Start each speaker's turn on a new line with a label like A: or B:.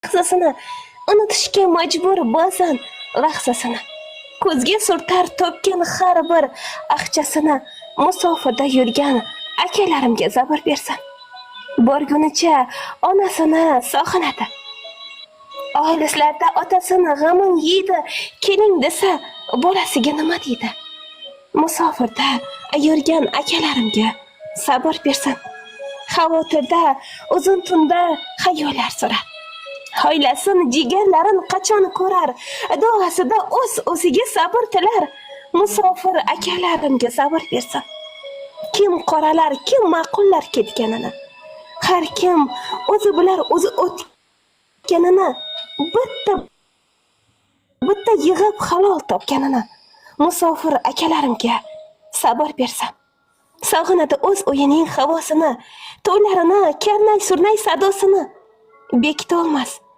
A: lahzasini unutishga majbur ba'zan lahzasini. Ko'zga surtar to'kkan har bir aqchasini musofirda yurgan akalarimga zabr bersin. Borgunicha onasini sog'inadi. Oilaslarda otasini g'amin yeydi, keling desa bolasiga nima deydi? Musofirda yurgan akalarimga sabr bersin. Xavotirda uzun tunda xayollar surar. Hoylasin jigarlarin qachon ko'rar, duosida o'ziga sabr tilar. Musofir akalarimga sabr bersin. Kim qoralar, kim ma'qullar ketganini, har kim o'zi bilar o'zi o'tganini, bitta yig'ib halol topganini musofir akalarimga sabr bersin. Sog'inadi o'z uyining havosini, to'ylarini, karnay surnay sadosini bekitolmas